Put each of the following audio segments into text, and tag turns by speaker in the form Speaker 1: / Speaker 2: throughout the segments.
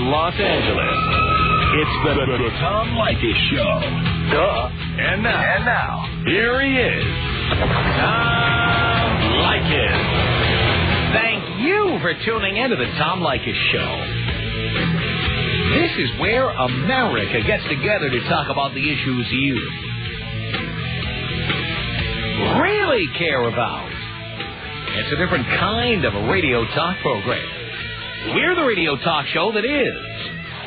Speaker 1: Los Angeles. It's the Tom Leykis Show. Duh. And now, here he is, Tom Leykis.
Speaker 2: Thank you for tuning in to the Tom Leykis Show. This is where America gets together to talk about the issues you really care about. It's a different kind of a radio talk program. We're the radio talk show that is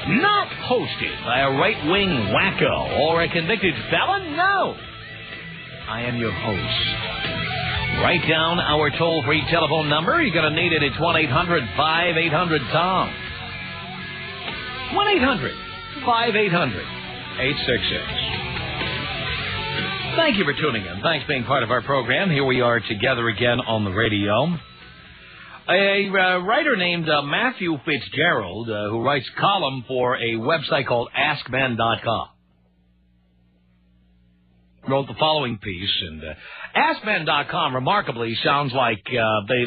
Speaker 2: not hosted by a right-wing wacko or a convicted felon. No. I am your host. Write down our toll-free telephone number. You're going to need it. It's 1-800-5800-TOM. 1-800-5800-866. Thank you for tuning in. Thanks for being part of our program. Here we are together again on the radio. A writer named Matthew Fitzgerald, who writes column for a website called AskMen.com, wrote the following piece. And AskMen.com remarkably sounds like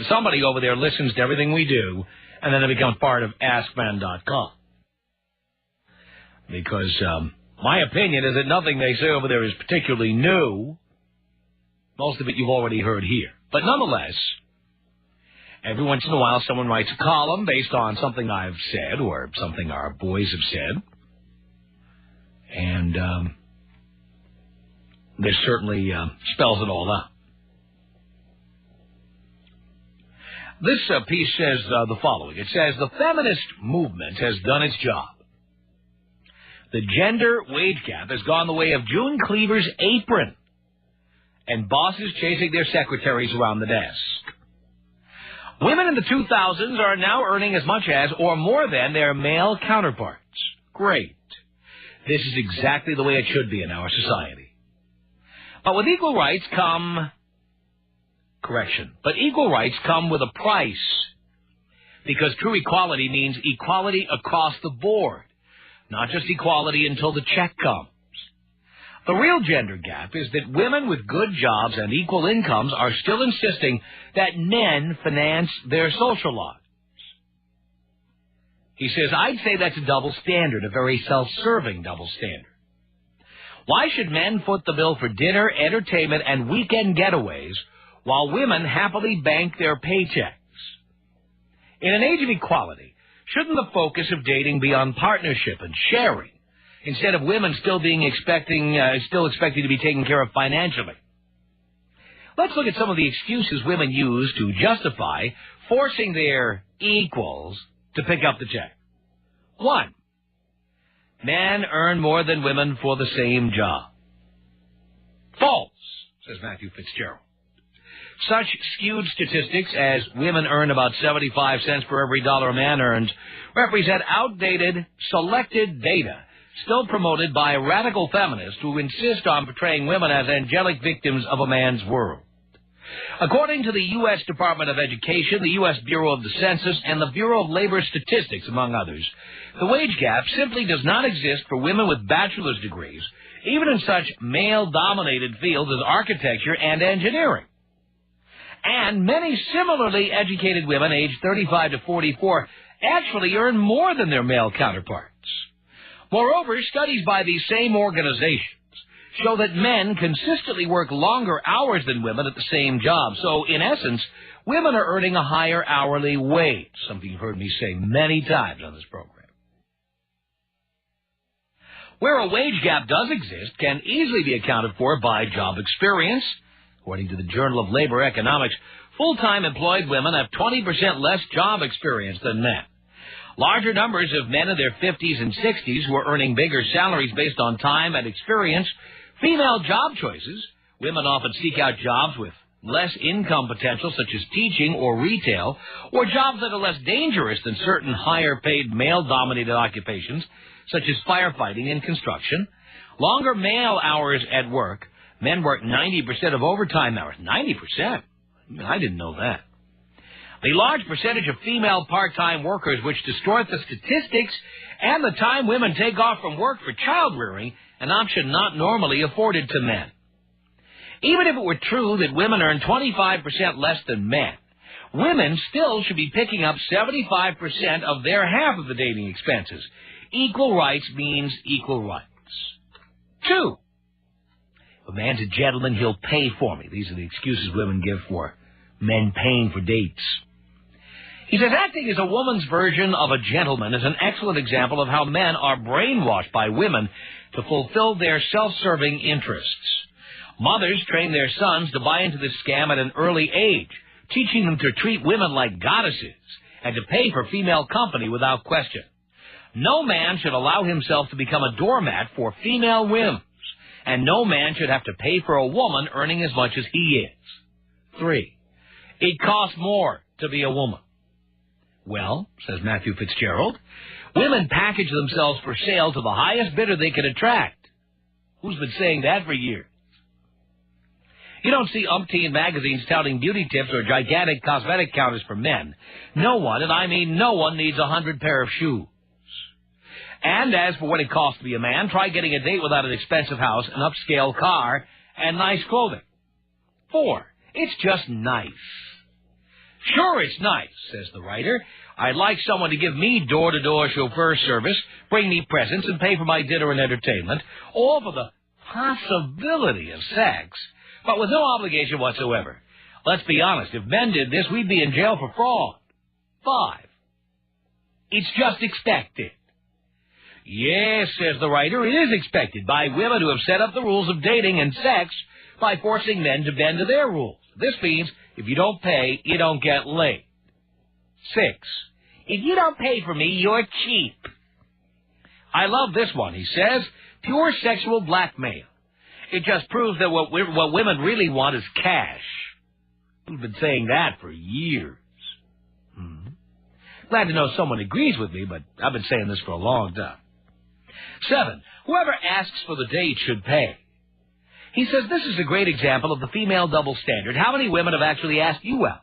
Speaker 2: somebody over there listens to everything we do, and then it becomes part of AskMen.com. Because my opinion is that nothing they say over there is particularly new. Most of it you've already heard here. But nonetheless, every once in a while someone writes a column based on something I've said or something our boys have said. And this certainly spells it all out. This piece says the following. It says, the feminist movement has done its job. The gender wage gap has gone the way of June Cleaver's apron and bosses chasing their secretaries around the desk. Women in the 2000s are now earning as much as or more than their male counterparts. Great. This is exactly the way it should be in our society. But with equal rights come... But equal rights come with a price. Because true equality means equality across the board. Not just equality until the check comes. The real gender gap is that women with good jobs and equal incomes are still insisting that men finance their social lives. He says, I'd say that's a double standard, a very self-serving double standard. Why should men foot the bill for dinner, entertainment, and weekend getaways while women happily bank their paychecks? In an age of equality, shouldn't the focus of dating be on partnership and sharing, instead of women still expected to be taken care of financially? Let's look at some of the excuses women use to justify forcing their equals to pick up the check. 1. Men earn more than women for the same job. False, says Matthew Fitzgerald. Such skewed statistics as women earn about 75 cents for every dollar a man earns represent outdated, selected data still promoted by radical feminists who insist on portraying women as angelic victims of a man's world. According to the U.S. Department of Education, the U.S. Bureau of the Census, and the Bureau of Labor Statistics, among others, the wage gap simply does not exist for women with bachelor's degrees, even in such male-dominated fields as architecture and engineering. And many similarly educated women aged 35 to 44 actually earn more than their male counterparts. Moreover, studies by these same organizations show that men consistently work longer hours than women at the same job. So, in essence, women are earning a higher hourly wage, something you've heard me say many times on this program. Where a wage gap does exist can easily be accounted for by job experience. According to the Journal of Labor Economics, full-time employed women have 20% less job experience than men. Larger numbers of men in their 50s and 60s who are earning bigger salaries based on time and experience. Female job choices. Women often seek out jobs with less income potential, such as teaching or retail, or jobs that are less dangerous than certain higher-paid male-dominated occupations, such as firefighting and construction. Longer male hours at work. Men work 90% of overtime hours. 90%? I didn't know that. The large percentage of female part-time workers which distort the statistics and the time women take off from work for child-rearing, an option not normally afforded to men. Even if it were true that women earn 25% less than men, women still should be picking up 75% of their half of the dating expenses. Equal rights means equal rights. 2, if a man's a gentleman, he'll pay for me. These are the excuses women give for men paying for dates. He says acting as a woman's version of a gentleman is an excellent example of how men are brainwashed by women to fulfill their self-serving interests. Mothers train their sons to buy into this scam at an early age, teaching them to treat women like goddesses and to pay for female company without question. No man should allow himself to become a doormat for female whims, and no man should have to pay for a woman earning as much as he is. 3, it costs more to be a woman. Well, says Matthew Fitzgerald, women package themselves for sale to the highest bidder they can attract. Who's been saying that for years? You don't see umpteen magazines touting beauty tips or gigantic cosmetic counters for men. No one, and I mean no one, needs 100 pair of shoes. And as for what it costs to be a man, try getting a date without an expensive house, an upscale car, and nice clothing. 4, it's just nice. Sure, it's nice, says the writer. I'd like someone to give me door-to-door chauffeur service, bring me presents, and pay for my dinner and entertainment, all for the possibility of sex, but with no obligation whatsoever. Let's be honest, if men did this, we'd be in jail for fraud. 5, it's just expected. Yes, says the writer, it is expected by women who have set up the rules of dating and sex by forcing men to bend to their rules. This means if you don't pay, you don't get laid. 6, if you don't pay for me, you're cheap. I love this one, he says, pure sexual blackmail. It just proves that what women really want is cash. We've been saying that for years. Glad to know someone agrees with me, but I've been saying this for a long time. 7, whoever asks for the date should pay. He says this is a great example of the female double standard. How many women have actually asked you out?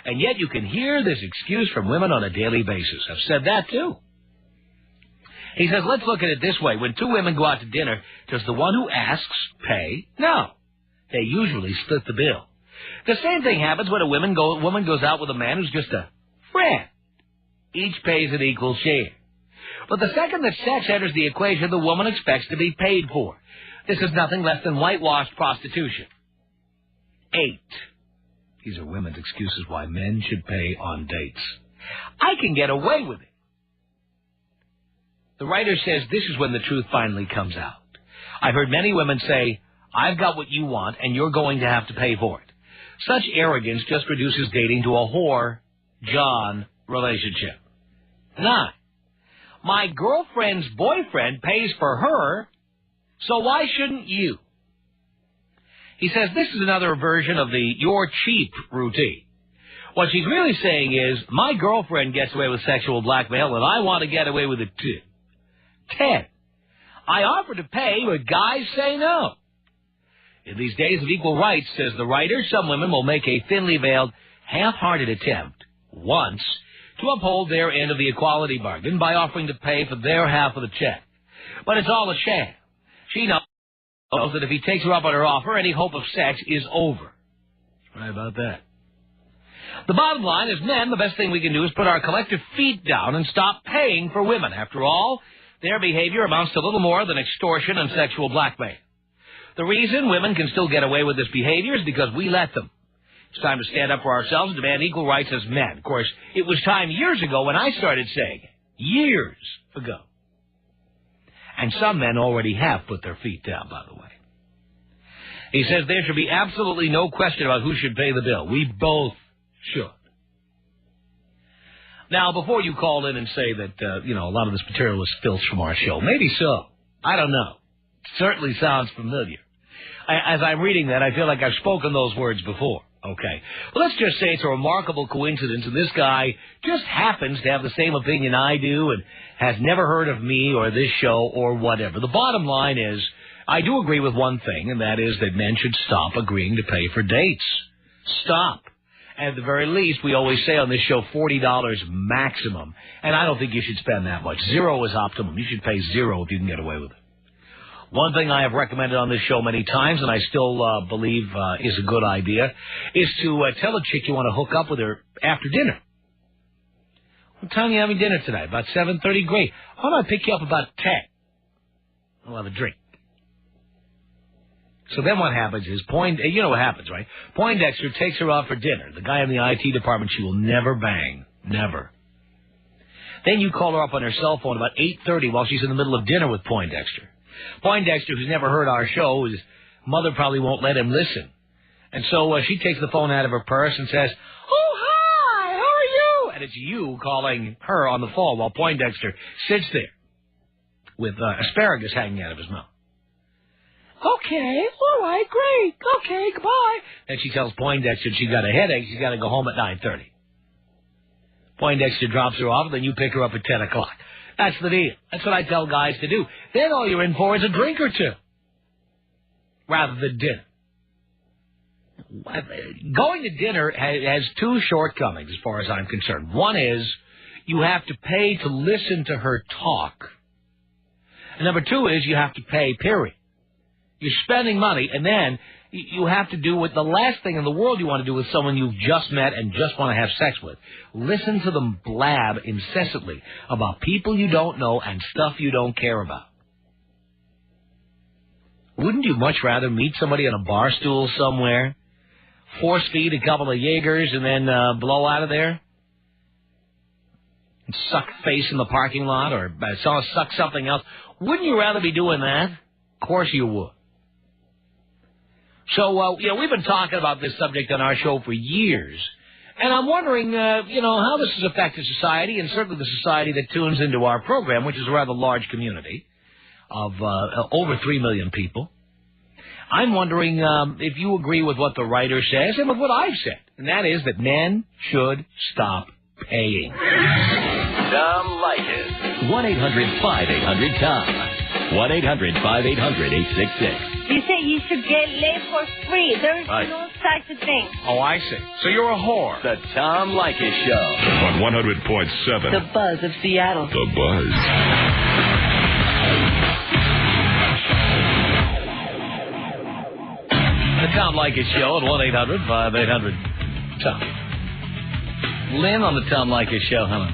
Speaker 2: And yet you can hear this excuse from women on a daily basis. I've said that too. He says, let's look at it this way. When 2 women go out to dinner, does the one who asks pay? No. They usually split the bill. The same thing happens when a woman goes out with a man who's just a friend. Each pays an equal share. But the second that sex enters the equation, the woman expects to be paid for. This is nothing less than whitewashed prostitution. 8. These are women's excuses why men should pay on dates. I can get away with it. The writer says this is when the truth finally comes out. I've heard many women say, I've got what you want and you're going to have to pay for it. Such arrogance just reduces dating to a whore-John relationship. 9. My girlfriend's boyfriend pays for her, so why shouldn't you? He says this is another version of the you're cheap routine. What she's really saying is, my girlfriend gets away with sexual blackmail and I want to get away with it too. 10. I offer to pay, but guys say no. In these days of equal rights, says the writer, some women will make a thinly veiled, half-hearted attempt once to uphold their end of the equality bargain by offering to pay for their half of the check. But it's all a sham. She knows that if he takes her up on her offer, any hope of sex is over. Right about that. The bottom line is, men, the best thing we can do is put our collective feet down and stop paying for women. After all, their behavior amounts to little more than extortion and sexual blackmail. The reason women can still get away with this behavior is because we let them. It's time to stand up for ourselves and demand equal rights as men. Of course, it was time years ago when I started saying it. Years ago. And some men already have put their feet down, by the way. He says there should be absolutely no question about who should pay the bill. We both should. Now, before you call in and say that, a lot of this material is filth from our show, maybe so. I don't know. It certainly sounds familiar. As I'm reading that, I feel like I've spoken those words before. Okay. Well, let's just say it's a remarkable coincidence, and this guy just happens to have the same opinion I do and has never heard of me or this show or whatever. The bottom line is, I do agree with one thing, and that is that men should stop agreeing to pay for dates. Stop. At the very least, we always say on this show, $40 maximum. And I don't think you should spend that much. 0 is optimum. You should pay 0 if you can get away with it. One thing I have recommended on this show many times, and I still believe is a good idea, is to tell a chick you want to hook up with her after dinner. What time are you having dinner tonight? About 7:30? Great. Why don't I pick you up about 10? We'll have a drink. So then what happens is, you know what happens, right? Poindexter takes her out for dinner. The guy in the IT department she will never bang. Never. Then you call her up on her cell phone about 8:30 while she's in the middle of dinner with Poindexter. Poindexter, who's never heard our show, his mother probably won't let him listen. And so she takes the phone out of her purse and says, "Oh, hi, how are you?" And it's you calling her on the phone while Poindexter sits there with asparagus hanging out of his mouth. Okay, all right, great. Okay, goodbye. And she tells Poindexter she's got a headache. She's got to go home at 9:30. Poindexter drops her off, and then you pick her up at 10 o'clock. That's the deal. That's what I tell guys to do. Then all you're in for is a drink or two, rather than dinner. Going to dinner has two shortcomings as far as I'm concerned. One is you have to pay to listen to her talk. And number two is you have to pay, period. You're spending money, and then you have to do what the last thing in the world you want to do with someone you've just met and just want to have sex with. Listen to them blab incessantly about people you don't know and stuff you don't care about. Wouldn't you much rather meet somebody on a bar stool somewhere, force feed a couple of Jaegers, and then blow out of there? And suck face in the parking lot, or suck something else? Wouldn't you rather be doing that? Of course you would. So, we've been talking about this subject on our show for years. And I'm wondering, how this has affected society, and certainly the society that tunes into our program, which is a rather large community of over 3 million people. I'm wondering if you agree with what the writer says and with what I've said. And that is that men should stop paying.
Speaker 1: Tom Leykis.
Speaker 3: 1-800-5800-TOM. 1-800-5800-866.
Speaker 4: You say you should get laid for free. There is no such a thing.
Speaker 2: Oh, I see. So you're a whore.
Speaker 3: The Tom Leykis Show.
Speaker 1: On 100.7.
Speaker 5: The Buzz of Seattle.
Speaker 1: The Buzz.
Speaker 2: The Tom Leykis Show at 1-800-5800-TOM. Lynn on the Tom Leykis Show. Hello.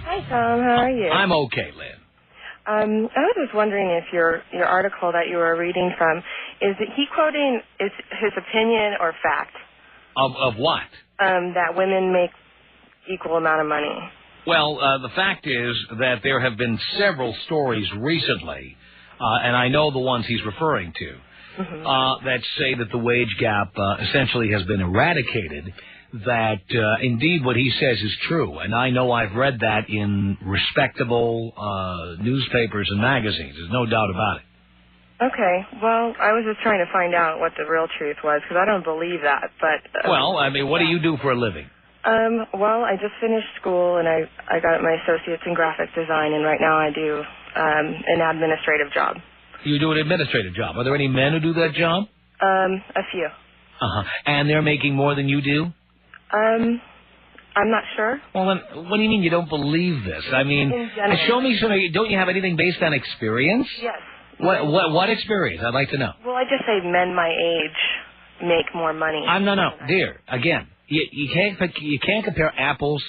Speaker 6: Hi, Tom. How are you?
Speaker 2: I'm okay, Lynn.
Speaker 6: I was just wondering if your article that you were reading from, is he quoting his opinion or fact?
Speaker 2: Of what?
Speaker 6: That women make equal amount of money.
Speaker 2: Well, the fact is that there have been several stories recently, and I know the ones he's referring to, that say that the wage gap essentially has been eradicated, that indeed what he says is true. And I know I've read that in respectable newspapers and magazines. There's no doubt about it.
Speaker 6: Okay. Well, I was just trying to find out what the real truth was, because I don't believe that. But
Speaker 2: well, I mean, what do you do for a living?
Speaker 6: Well, I just finished school, and I got my associates in graphic design, and right now I do an administrative job.
Speaker 2: You do an administrative job. Are there any men who do that job?
Speaker 6: A few.
Speaker 2: And they're making more than you do?
Speaker 6: I'm not sure.
Speaker 2: Well, then, what do you mean you don't believe this? I mean, show me something. Don't you have anything based on experience?
Speaker 6: Yes.
Speaker 2: What experience? I'd like to know.
Speaker 6: Well, I just say men my age make more money.
Speaker 2: No, dear. Again, you can't compare apples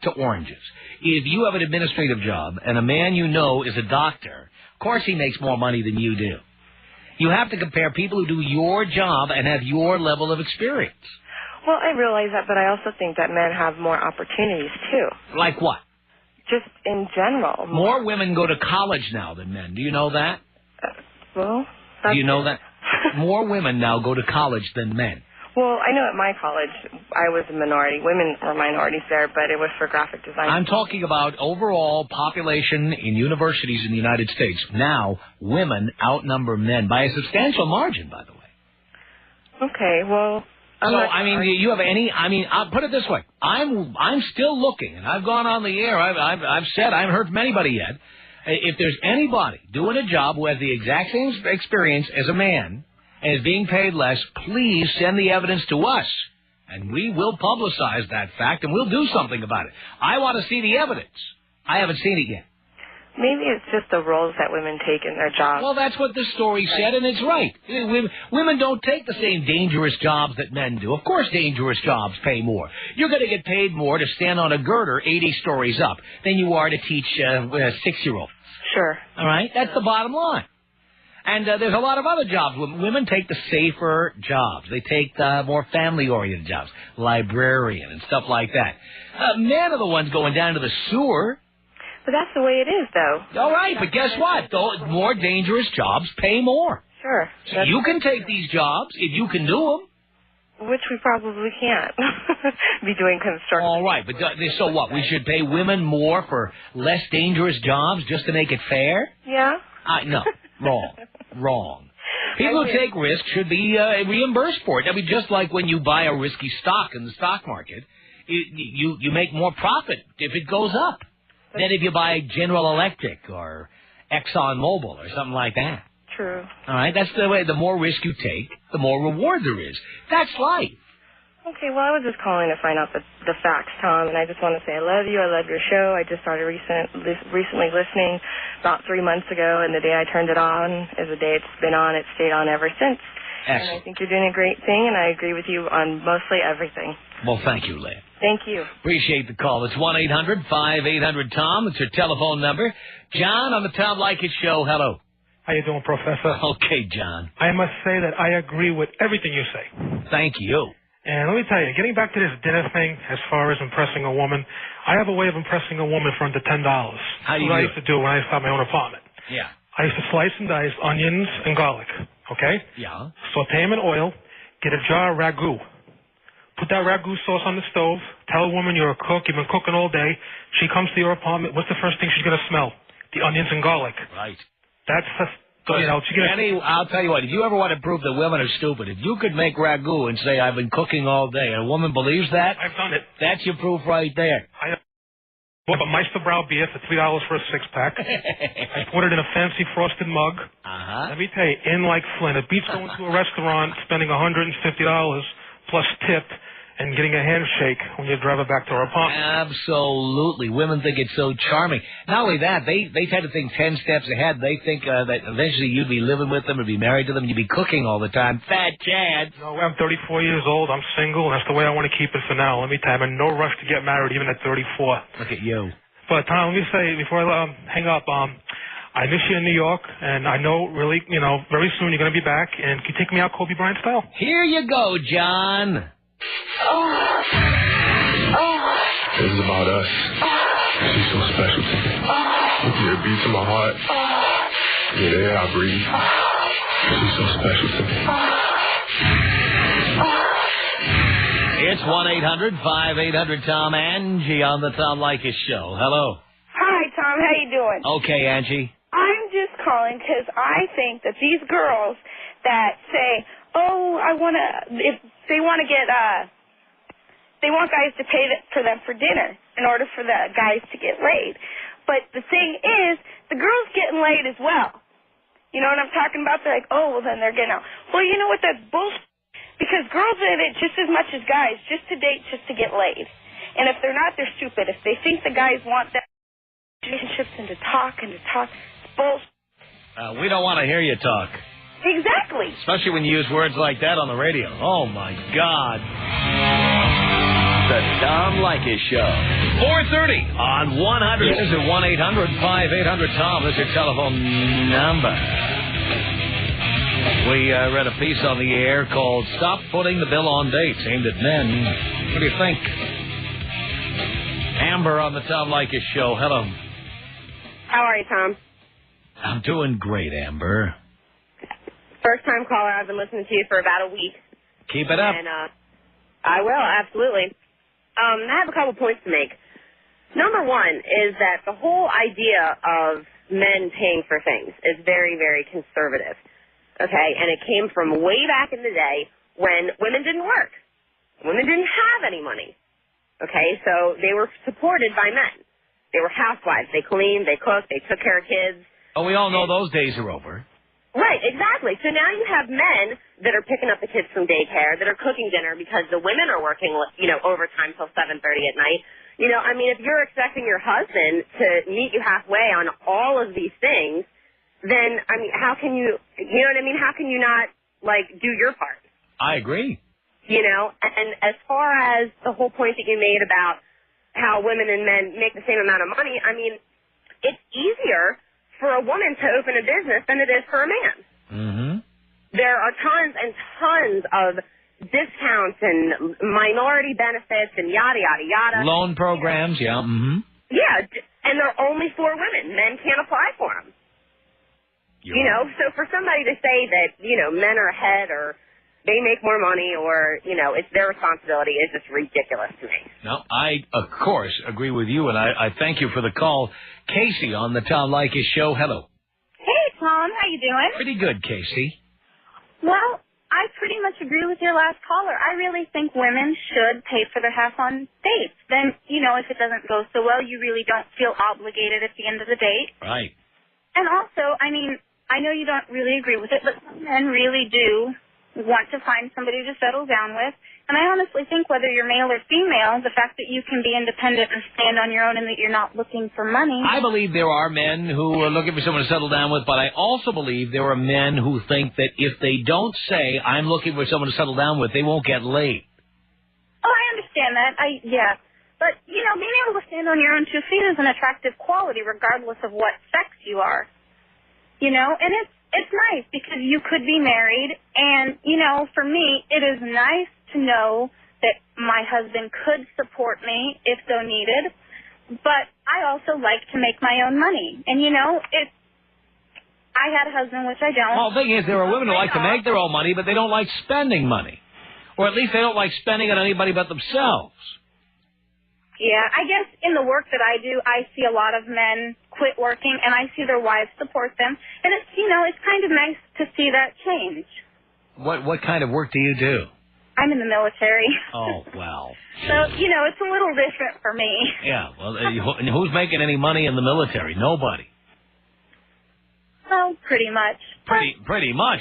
Speaker 2: to oranges. If you have an administrative job and a man you know is a doctor, of course he makes more money than you do. You have to compare people who do your job and have your level of experience.
Speaker 6: Well, I realize that, but I also think that men have more opportunities, too.
Speaker 2: Like what?
Speaker 6: Just in general.
Speaker 2: More women go to college now than men. Do you know that?
Speaker 6: Well,
Speaker 2: do you know that? More women now go to college than men.
Speaker 6: Well, I know at my college, I was a minority. Women were minorities there, but it was for graphic design.
Speaker 2: I'm talking about overall population in universities in the United States. Now, women outnumber men by a substantial margin, by the way.
Speaker 6: Okay, well...
Speaker 2: you have any... I'll put it this way. I'm still looking, and I've gone on the air. I've said I haven't heard from anybody yet. If there's anybody doing a job who has the exact same experience as a man and is being paid less, please send the evidence to us, and we will publicize that fact, and we'll do something about it. I want to see the evidence. I haven't seen it yet.
Speaker 6: Maybe it's just the roles that women take in their jobs.
Speaker 2: Well, that's what the story said, and it's right. Women don't take the same dangerous jobs that men do. Of course dangerous jobs pay more. You're going to get paid more to stand on a girder 80 stories up than you are to teach a 6-year-old.
Speaker 6: Sure.
Speaker 2: All right? That's the bottom line. And there's a lot of other jobs. Women take the safer jobs. They take the more family-oriented jobs, librarian and stuff like that. Men are the ones going down to the sewer.
Speaker 6: But that's the way it is, though.
Speaker 2: All right, but guess what? More dangerous jobs pay more.
Speaker 6: Sure.
Speaker 2: So you can take these jobs if you can do them.
Speaker 6: Which we probably can't be doing construction.
Speaker 2: All right, but so what? We should pay women more for less dangerous jobs just to make it fair?
Speaker 6: Yeah.
Speaker 2: No, wrong. People who take risks should be reimbursed for it. I mean, just like when you buy a risky stock in the stock market, you make more profit if it goes up than if you buy General Electric or Exxon Mobil or something like that.
Speaker 6: True.
Speaker 2: All right, that's the way. The more risk you take, the more reward there is. That's life.
Speaker 6: Okay, well, I was just calling to find out the facts, Tom, and I just want to say I love you. I love your show. I just started recently listening about 3 months ago, and the day I turned it on is the day it's been on. It's stayed on ever since.
Speaker 2: Excellent.
Speaker 6: And I think you're doing a great thing, and I agree with you on mostly everything.
Speaker 2: Well, thank you, Lynn.
Speaker 6: Thank you.
Speaker 2: Appreciate the call. It's 1-800-5800-TOM. It's your telephone number. John on the Tom Leykis Show. Hello.
Speaker 5: How you doing, Professor?
Speaker 2: Okay, John.
Speaker 5: I must say that I agree with everything you say.
Speaker 2: Thank you.
Speaker 5: And let me tell you, getting back to this dinner thing, as far as impressing a woman, I have a way of impressing a woman for under $10.
Speaker 2: How do you
Speaker 5: What I
Speaker 2: do
Speaker 5: used to do when I started my own apartment.
Speaker 2: Yeah.
Speaker 5: I used to slice and dice onions and garlic, okay?
Speaker 2: Yeah.
Speaker 5: Saute them in oil, get a jar of ragu. Put that ragu sauce on the stove, tell a woman you're a cook, you've been cooking all day. She comes to your apartment, what's the first thing she's going to smell? The onions and garlic.
Speaker 2: Right.
Speaker 5: That's
Speaker 2: I'll tell you what, if you ever want to prove that women are stupid, if you could make ragu and say, I've been cooking all day, and a woman believes that,
Speaker 5: I've done it.
Speaker 2: That's your proof right there.
Speaker 5: I bought a Meisterbrow beer for $3 for a six-pack. I poured it in a fancy frosted mug.
Speaker 2: Uh-huh.
Speaker 5: Let me tell you, in like Flint. It beats going to a restaurant, spending $150 plus tip, and getting a handshake when you drive her back to her apartment.
Speaker 2: Absolutely. Women think it's so charming. Not only that, they tend to think 10 steps ahead. They think that eventually you'd be living with them or be married to them. You'd be cooking all the time. Fat chance.
Speaker 5: No, I'm 34 years old. I'm single, and that's the way I want to keep it for now. Let me tell you, I'm in no rush to get married, even at 34.
Speaker 2: Look at you.
Speaker 5: But, Tom, let me say, before I hang up, I miss you in New York, and I know really, very soon you're going to be back. And can you take me out Kobe Bryant style?
Speaker 2: Here you go, John.
Speaker 7: This is about us. She's so special to me. Yeah, it beats in my heart. Yeah, the air I breathe. She's so special to me.
Speaker 2: It's 1-800-5800-TOM. Angie on the Tom Leykis Show. Hello.
Speaker 4: Hi, Tom. How you doing?
Speaker 2: Okay, Angie.
Speaker 4: I'm just calling because I think that these girls that say, oh, if they want to get, they want guys to pay for them for dinner in order for the guys to get laid. But the thing is, the girls getting laid as well. You know what I'm talking about? They're like, oh, well, then they're getting out. Well, you know what? That's bullshit. Because girls are in it just as much as guys, just to date, just to get laid. And if they're not, they're stupid. If they think the guys want that relationships and to talk, it's bullshit.
Speaker 3: We don't want to hear you talk.
Speaker 4: Exactly.
Speaker 3: Especially when you use words like that on the radio. Oh, my God.
Speaker 1: The Tom Leykis Show.
Speaker 3: 4:30 on 100.
Speaker 2: This is 1-800-5800-TOM. That's your telephone number. We read a piece on the air called Stop Putting the Bill on Dates, aimed at men. What do you think? Amber on the Tom Leykis Show. Hello.
Speaker 8: How are you, Tom?
Speaker 2: I'm doing great, Amber.
Speaker 8: First-time caller. I've been listening to you for about a week.
Speaker 2: Keep it up.
Speaker 8: And I will, absolutely. I have a couple points to make. Number one is that the whole idea of men paying for things is very, very conservative. Okay? And it came from way back in the day when women didn't work. Women didn't have any money. Okay? So they were supported by men. They were housewives. They cleaned, they cooked, they took care of kids.
Speaker 2: Oh, we all know those days are over.
Speaker 8: Right, exactly. So now you have men that are picking up the kids from daycare, that are cooking dinner because the women are working, overtime till 7:30 at night. You know, I mean, if you're expecting your husband to meet you halfway on all of these things, then, I mean, how can you know what I mean? How can you not, like, do your part?
Speaker 2: I agree.
Speaker 8: You know, and as far as the whole point that you made about how women and men make the same amount of money, I mean, it's easier for a woman to open a business than it is for a man.
Speaker 2: Mm-hmm.
Speaker 8: There are tons and tons of discounts and minority benefits and yada, yada, yada.
Speaker 2: Loan programs, yeah. Mm-hmm.
Speaker 8: Yeah, and they're only for women. Men can't apply for them. You know, so for somebody to say that, you know, men are ahead or they make more money or, you know, it's their responsibility is just ridiculous to me.
Speaker 2: No, I, of course, agree with you, and I thank you for the call. Casey on the Tom Leykis Show. Hello.
Speaker 4: Hey, Tom. How you doing?
Speaker 2: Pretty good, Casey.
Speaker 4: Well, I pretty much agree with your last caller. I really think women should pay for their half on dates. Then, you know, if it doesn't go so well, you really don't feel obligated at the end of the date.
Speaker 2: Right.
Speaker 4: And also, I mean, I know you don't really agree with it, but some men really do want to find somebody to settle down with. And I honestly think whether you're male or female, the fact that you can be independent and stand on your own and that you're not looking for money.
Speaker 2: I believe there are men who are looking for someone to settle down with, but I also believe there are men who think that if they don't say, I'm looking for someone to settle down with, they won't get laid.
Speaker 4: Oh, I understand that. Yeah. But, you know, being able to stand on your own 2 feet is an attractive quality regardless of what sex you are. You know, and it's nice because you could be married, and, you know, for me, it is nice to know that my husband could support me if so needed, but I also like to make my own money. And, you know, I had a husband, which I don't.
Speaker 2: Well, the thing is, there are women who like to make their own money, but they don't like spending money. Or at least they don't like spending it on anybody but themselves.
Speaker 4: Yeah, I guess in the work that I do, I see a lot of men quit working, and I see their wives support them. And it's, you know, it's kind of nice to see that change.
Speaker 2: What kind of work do you do?
Speaker 4: I'm in the military.
Speaker 2: Oh, well.
Speaker 4: So, you know, it's a little different for me.
Speaker 2: Yeah, well, and who's making any money in the military? Nobody.
Speaker 4: Well, pretty much.
Speaker 2: Pretty much.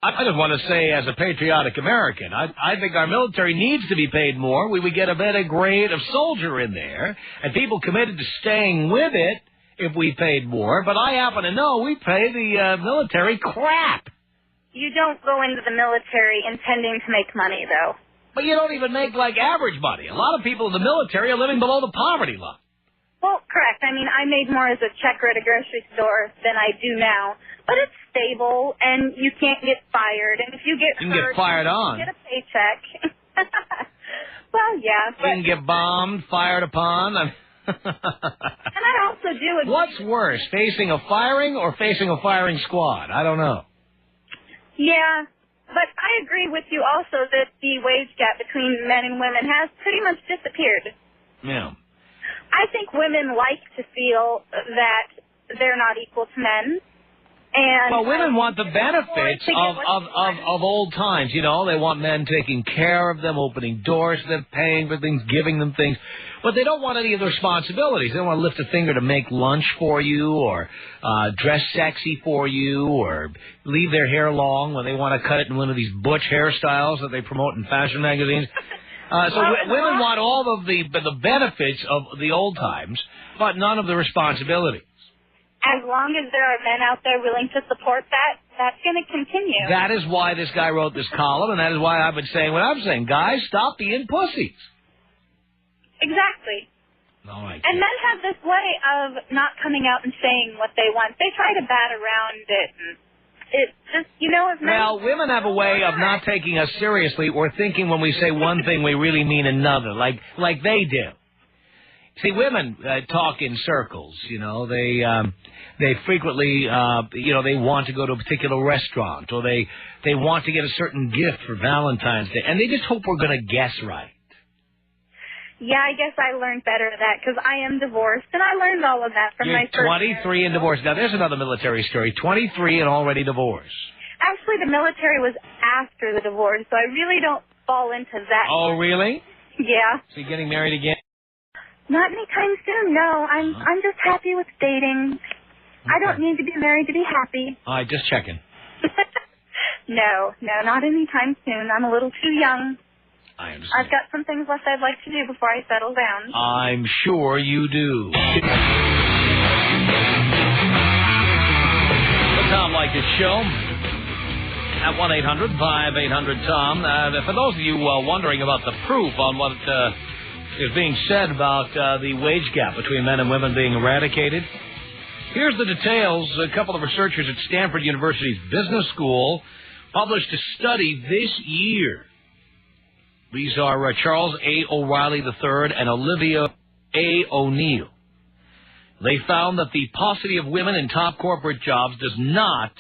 Speaker 2: I just want to say, as a patriotic American, I think our military needs to be paid more. We would get a better grade of soldier in there, and people committed to staying with it if we paid more. But I happen to know we pay the military crap.
Speaker 4: You don't go into the military intending to make money, though.
Speaker 2: But you don't even make, like, average money. A lot of people in the military are living below the poverty line.
Speaker 4: Well, correct. I mean, I made more as a checker at a grocery store than I do now. But it's stable, and you can't get fired. And if you get
Speaker 2: you can
Speaker 4: hurt,
Speaker 2: get fired on.
Speaker 4: You get a paycheck. Well, yeah. But
Speaker 2: you can get bombed, fired upon.
Speaker 4: And I also do agree.
Speaker 2: What's worse, facing a firing or facing a firing squad? I don't know.
Speaker 4: Yeah, but I agree with you also that the wage gap between men and women has pretty much disappeared.
Speaker 2: Yeah.
Speaker 4: I think women like to feel that they're not equal to men. And
Speaker 2: well, women want the benefits of old times. You know, they want men taking care of them, opening doors to them, paying for things, giving them things. But they don't want any of the responsibilities. They don't want to lift a finger to make lunch for you or dress sexy for you or leave their hair long when they want to cut it in one of these butch hairstyles that they promote in fashion magazines. Women want all of the benefits of the old times, but none of the responsibilities.
Speaker 4: As long as there are men out there willing to support that, that's going to continue.
Speaker 2: That is why this guy wrote this column, and that is why I've been saying what I'm saying. Guys, stop being pussies.
Speaker 4: Exactly.
Speaker 2: All right.
Speaker 4: And men have this way of not coming out and saying what they want. They try to bat around it. And it's just, you know, if men...
Speaker 2: Well, women have a way of not taking us seriously or thinking when we say one thing we really mean another, like they do. See, women talk in circles, you know. They frequently, they want to go to a particular restaurant or they want to get a certain gift for Valentine's Day, and they just hope we're going to guess right.
Speaker 4: Yeah, I guess I learned better at that because I am divorced, and I learned all of that from my first
Speaker 2: 23 and divorced. Now, there's another military story. 23 and already divorced.
Speaker 4: Actually, the military was after the divorce, so I really don't fall into that.
Speaker 2: Oh, really?
Speaker 4: Yeah.
Speaker 2: So you're getting married again?
Speaker 4: Not anytime soon, no. I'm just happy with dating. Okay. I don't need to be married to be happy.
Speaker 2: All right, just checking.
Speaker 4: No, not anytime soon. I'm a little too young.
Speaker 2: I understand.
Speaker 9: I've got some things left I'd like to do before I settle down.
Speaker 2: I'm sure you do. The Tom Leykis Show at 1-800-5800-TOM. For those of you wondering about the proof on what is being said about the wage gap between men and women being eradicated, here's the details. A couple of researchers at Stanford University's Business School published a study this year. These are Charles A. O'Reilly III and Olivia A. O'Neill. They found that the paucity of women in top corporate jobs does not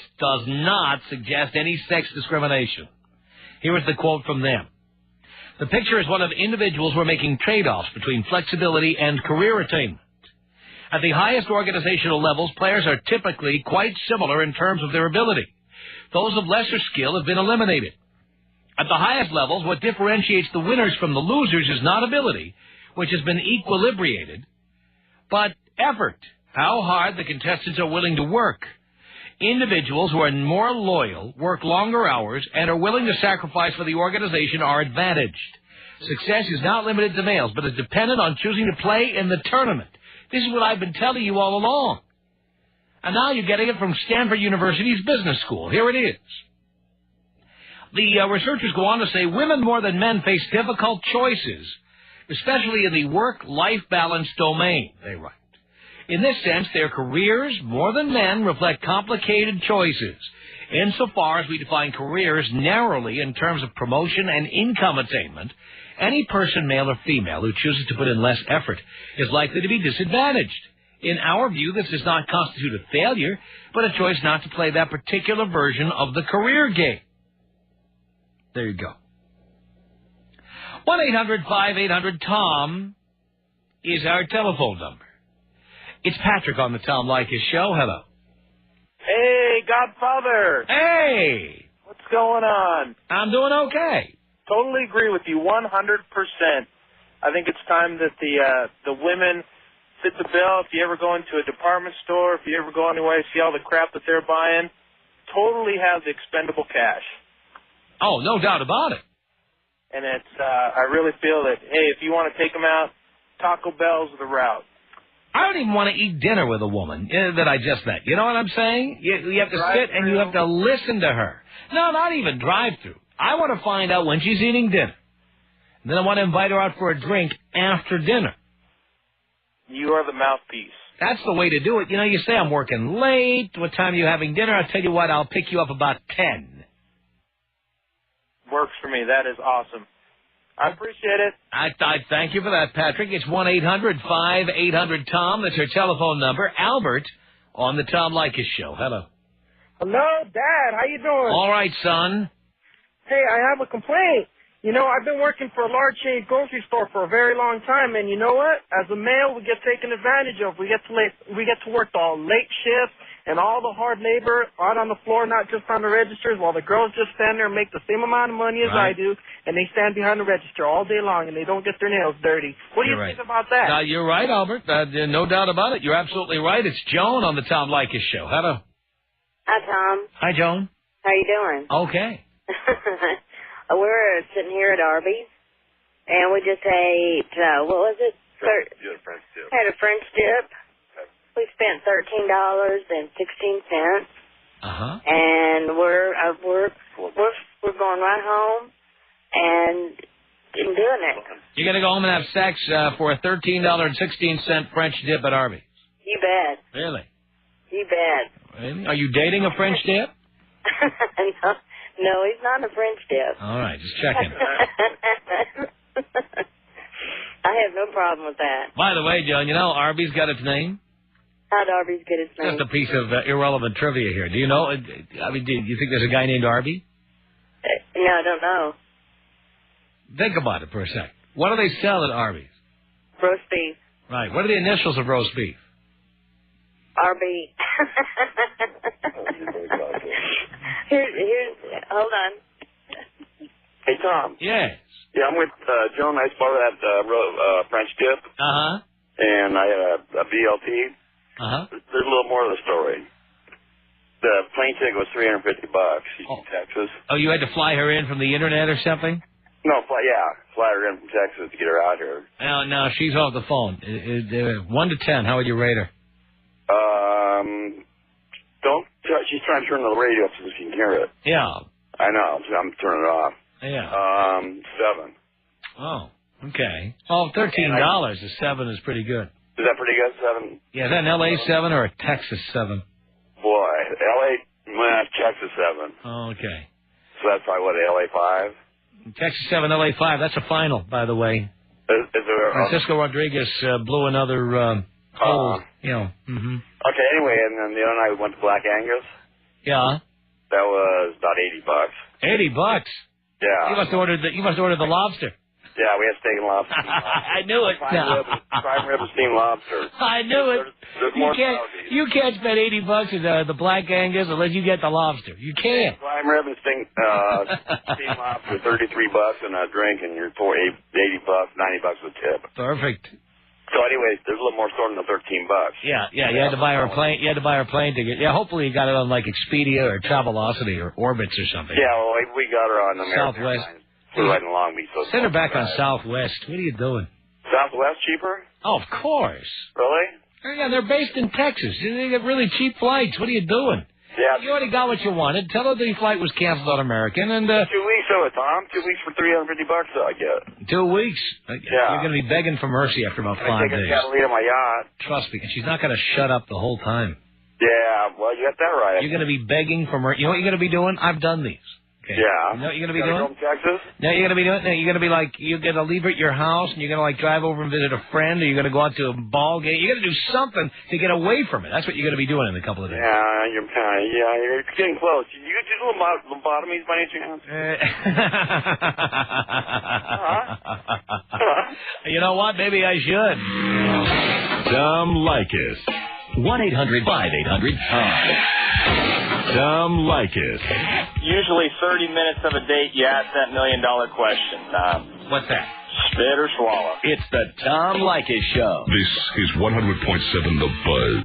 Speaker 2: suggest any sex discrimination. Here is the quote from them. The picture is one of individuals who are making trade-offs between flexibility and career attainment. At the highest organizational levels, players are typically quite similar in terms of their ability. Those of lesser skill have been eliminated. At the highest levels, what differentiates the winners from the losers is not ability, which has been equilibrated, but effort, how hard the contestants are willing to work. Individuals who are more loyal, work longer hours, and are willing to sacrifice for the organization are advantaged. Success is not limited to males, but is dependent on choosing to play in the tournament. This is what I've been telling you all along. And now you're getting it from Stanford University's Business School. Here it is. The researchers go on to say women more than men face difficult choices, especially in the work-life balance domain, they write. In this sense, their careers, more than men, reflect complicated choices, insofar as we define careers narrowly in terms of promotion and income attainment. Any person, male or female, who chooses to put in less effort is likely to be disadvantaged. In our view, this does not constitute a failure, but a choice not to play that particular version of the career game. There you go. 1-800-5800-TOM is our telephone number. It's Patrick on the Tom Leykis Show. Hello.
Speaker 10: Hey, Godfather.
Speaker 2: Hey.
Speaker 10: What's going on?
Speaker 2: I'm doing okay.
Speaker 10: Totally agree with you 100%. I think it's time that the women fit the bill. If you ever go into a department store, if you ever go anywhere, see all the crap that they're buying, totally have the expendable cash.
Speaker 2: Oh, no doubt about it.
Speaker 10: And it's, I really feel that, hey, if you want to take them out, Taco Bell's the route.
Speaker 2: I don't even want to eat dinner with a woman that I just met. You know what I'm saying? You have to sit and you have to listen to her. No, not even drive-through. I want to find out when she's eating dinner. And then I want to invite her out for a drink after dinner.
Speaker 10: You are the mouthpiece.
Speaker 2: That's the way to do it. You know, you say, I'm working late. What time are you having dinner? I'll tell you what, I'll pick you up about 10.
Speaker 10: Works for me. That is awesome. I appreciate it.
Speaker 2: I thank you for that, Patrick. It's 1-800-5800-TOM. That's our telephone number. Albert on the Tom Leykis Show. Hello.
Speaker 11: Hello, Dad. How you doing?
Speaker 2: All right, son.
Speaker 11: Hey, I have a complaint. You know, I've been working for a large chain grocery store for a very long time, and you know what? As a male, we get taken advantage of. We get to work the late shift and all the hard labor out on the floor, not just on the registers, while the girls just stand there and make the same amount of money as I do, and they stand behind the register all day long, and they don't get their nails dirty. What do you think about that?
Speaker 2: You're right, Albert. No doubt about it. You're absolutely right. It's Joan on the Tom Leykis Show. Hello.
Speaker 12: Hi, Tom.
Speaker 2: Hi, Joan.
Speaker 12: How you doing?
Speaker 2: Okay.
Speaker 12: We're sitting here at Arby's, and we just ate, what was it?
Speaker 13: French dip.
Speaker 12: Had a French dip. We spent $13.16. And we're going right home and doing it.
Speaker 2: You're gonna go home and have sex for a $13.16 French dip at Arby's.
Speaker 12: You bet.
Speaker 2: Really?
Speaker 12: You bet.
Speaker 2: Really? Are you dating a French dip?
Speaker 12: No, he's not a French dip.
Speaker 2: All right, just checking.
Speaker 12: I have no problem with that.
Speaker 2: By the way, Joan, you know Arby's got its name?
Speaker 12: How'd Arby's get its name?
Speaker 2: Just a piece of irrelevant trivia here. Do you know? I mean, do you think there's a guy named Arby?
Speaker 12: No, I don't know.
Speaker 2: Think about it for a sec. What do they sell at Arby's?
Speaker 12: Roast beef.
Speaker 2: Right. What are the initials of roast beef?
Speaker 12: Arby. Here's, hold on.
Speaker 13: Hey, Tom.
Speaker 2: Yes.
Speaker 13: Yeah, I'm with Joan. I bought that French dip.
Speaker 2: Uh-huh.
Speaker 13: And I had a BLT.
Speaker 2: Uh-huh.
Speaker 13: There's a little more to the story. The plane ticket was $350. She's in Texas.
Speaker 2: Oh, you had to fly her in from the internet or something?
Speaker 13: No, Texas to get her out here.
Speaker 2: No, she's off the phone. 1 to 10, how would you rate her?
Speaker 13: She's trying to turn the radio up so she can hear it.
Speaker 2: Yeah.
Speaker 13: I know. I'm turning it off.
Speaker 2: Yeah.
Speaker 13: 7.
Speaker 2: Oh, okay. Oh, $13 a 7 is pretty good.
Speaker 13: Is that pretty good? 7?
Speaker 2: Yeah, is that an LA 7 or a Texas 7?
Speaker 13: Boy, LA, Texas 7.
Speaker 2: Oh, okay.
Speaker 13: So that's probably what, LA 5?
Speaker 2: Texas 7, LA 5. That's a final, by the way.
Speaker 13: Is there,
Speaker 2: Francisco Rodriguez blew another hold. Mm-hmm.
Speaker 13: Okay, anyway, and then the other night we went to Black Angus.
Speaker 2: Yeah.
Speaker 13: That was about $80.
Speaker 2: $80?
Speaker 13: Yeah.
Speaker 2: You must order the lobster.
Speaker 13: Yeah, we had steak and lobster.
Speaker 2: I knew it.
Speaker 13: Prime rib and steamed lobster.
Speaker 2: I knew it.
Speaker 13: There's more
Speaker 2: you can't spend $80 at the Black Angus unless you get the lobster. You can't.
Speaker 13: Prime rib and steamed lobster, $33 and a drink, and you're for $80, $90 a tip.
Speaker 2: Perfect.
Speaker 13: So, anyways, there's a little more store than the $13.
Speaker 2: Yeah. You had to buy her a plane. You had to buy her a plane ticket. Yeah. Hopefully, you got it on like Expedia or Travelocity or Orbitz or something.
Speaker 13: Yeah. Well, we got her on American
Speaker 2: Southwest.
Speaker 13: Airlines. We're right in Long Beach. So
Speaker 2: send her back on Southwest. What are you doing?
Speaker 13: Southwest cheaper?
Speaker 2: Oh, of course.
Speaker 13: Really?
Speaker 2: Yeah, they're based in Texas. They get really cheap flights. What are you doing?
Speaker 13: Yeah.
Speaker 2: You already got what you wanted. Tell her the flight was canceled on American. And
Speaker 13: 2 weeks of it, Tom. 2 weeks for $350, I get.
Speaker 2: 2 weeks?
Speaker 13: Yeah.
Speaker 2: You're going to be begging for mercy after about 5 days.
Speaker 13: I got to lead on my yacht.
Speaker 2: Trust me. And she's not going to shut up the whole time.
Speaker 13: Yeah, well, you got that right.
Speaker 2: You're going to be begging for mercy. You know what you're going to be doing? I've done these. Okay.
Speaker 13: Yeah.
Speaker 2: You know what you're going to be doing?
Speaker 13: Go to Texas?
Speaker 2: No, you're going to be doing. No, you're going to be like, you're going to leave her at your house, and you're going to like drive over and visit a friend, or you're going to go out to a ball game. You're going to do something to get away from it. That's what you're going to be doing in a couple of days.
Speaker 13: Yeah, you're getting close. You get these little lobotomies by any chance?
Speaker 2: You know what? Maybe I should.
Speaker 1: Tom Leykis. 1-800-5800-TOM. Tom Leykis.
Speaker 10: Usually 30 minutes of a date, you ask that $1 million question.
Speaker 2: What's that?
Speaker 10: Spit or swallow?
Speaker 1: It's the Tom Leykis Show.
Speaker 7: This is 100.7 The Buzz.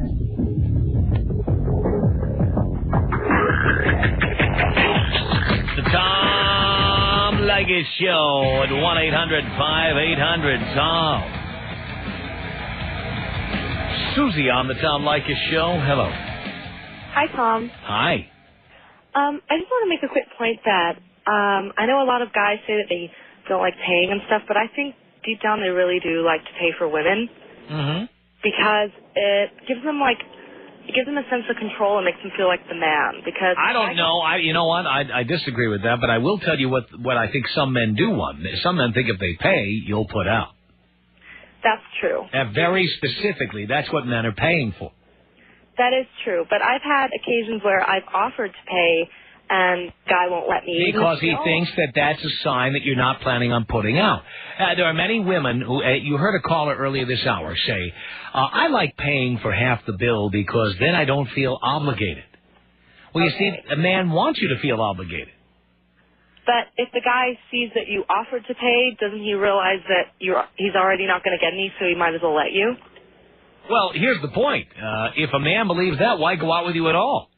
Speaker 2: The Tom Leykis Show at 1-800-5800-TOM. Susie on the Tom Leykis Show. Hello.
Speaker 6: Hi, Tom.
Speaker 2: Hi.
Speaker 6: I just want to make a quick point that I know a lot of guys say that they don't like paying and stuff, but I think deep down they really do like to pay for women.
Speaker 2: Mm-hmm.
Speaker 6: Because it gives them a sense of control and makes them feel like the man. Because
Speaker 2: I don't know. You know what? I disagree with that, but I will tell you what I think some men do want. Some men think if they pay, you'll put out.
Speaker 6: That's true.
Speaker 2: Very specifically, that's what men are paying for.
Speaker 6: That is true, but I've had occasions where I've offered to pay and guy won't let me.
Speaker 2: Because he thinks that that's a sign that you're not planning on putting out. There are many women who, you heard a caller earlier this hour say, I like paying for half the bill because then I don't feel obligated. Well, you see, a man wants you to feel obligated.
Speaker 6: But if the guy sees that you offered to pay, doesn't he realize that he's already not going to get any, so he might as well let you?
Speaker 2: Well, here's the point. If a man believes that, why go out with you at all?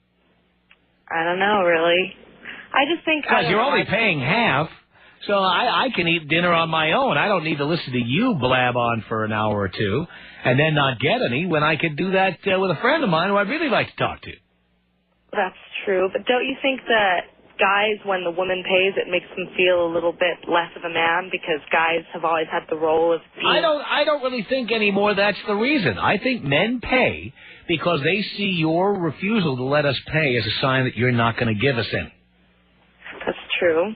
Speaker 6: I don't know, really. I just think...
Speaker 2: Because you're only paying half, so I can eat dinner on my own. I don't need to listen to you blab on for an hour or two and then not get any when I could do that with a friend of mine who I'd really like to talk to.
Speaker 6: That's true, but don't you think that guys, when the woman pays, it makes them feel a little bit less of a man because guys have always had the role of being...
Speaker 2: I don't really think anymore that's the reason. I think men pay because they see your refusal to let us pay as a sign that you're not going to give us any.
Speaker 6: That's true.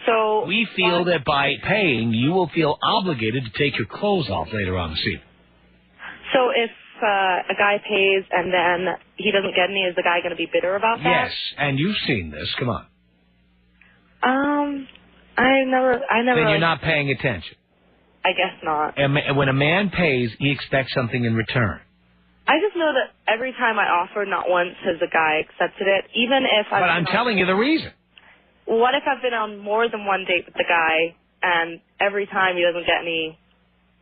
Speaker 6: So
Speaker 2: we feel that by paying, you will feel obligated to take your clothes off later on this evening.
Speaker 6: So if a guy pays and then he doesn't get any, is the guy going to be bitter about that?
Speaker 2: Yes, and you've seen this. Come on.
Speaker 6: I never.
Speaker 2: Then you're not paying attention.
Speaker 6: I guess not.
Speaker 2: And when a man pays, he expects something in return.
Speaker 6: I just know that every time I offer, not once has a guy accepted it, even if I've...
Speaker 2: But I'm telling you the reason.
Speaker 6: What if I've been on more than one date with the guy, and every time he doesn't get any,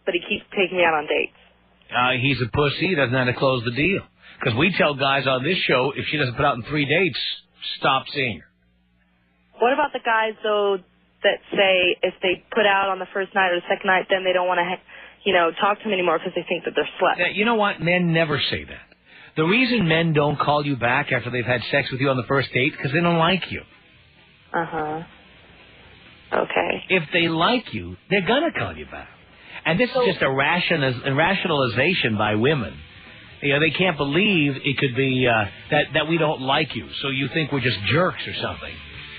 Speaker 6: but he keeps taking me out on dates?
Speaker 2: He's a pussy. He doesn't have to close the deal. Because we tell guys on this show, if she doesn't put out in 3 dates, stop seeing her.
Speaker 6: What about the guys, though, that say if they put out on the first night or the second night, then they don't want to, talk to them anymore because they think that they're sluts.
Speaker 2: Yeah, you know what? Men never say that. The reason men don't call you back after they've had sex with you on the first date is because they don't like you.
Speaker 6: Uh-huh. Okay.
Speaker 2: If they like you, they're going to call you back. And this is just a rationalization by women. They can't believe it could be that we don't like you, so you think we're just jerks or something.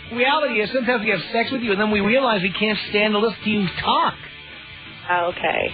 Speaker 2: The reality is sometimes we have sex with you, and then we realize we can't stand to listen to you talk.
Speaker 6: Okay.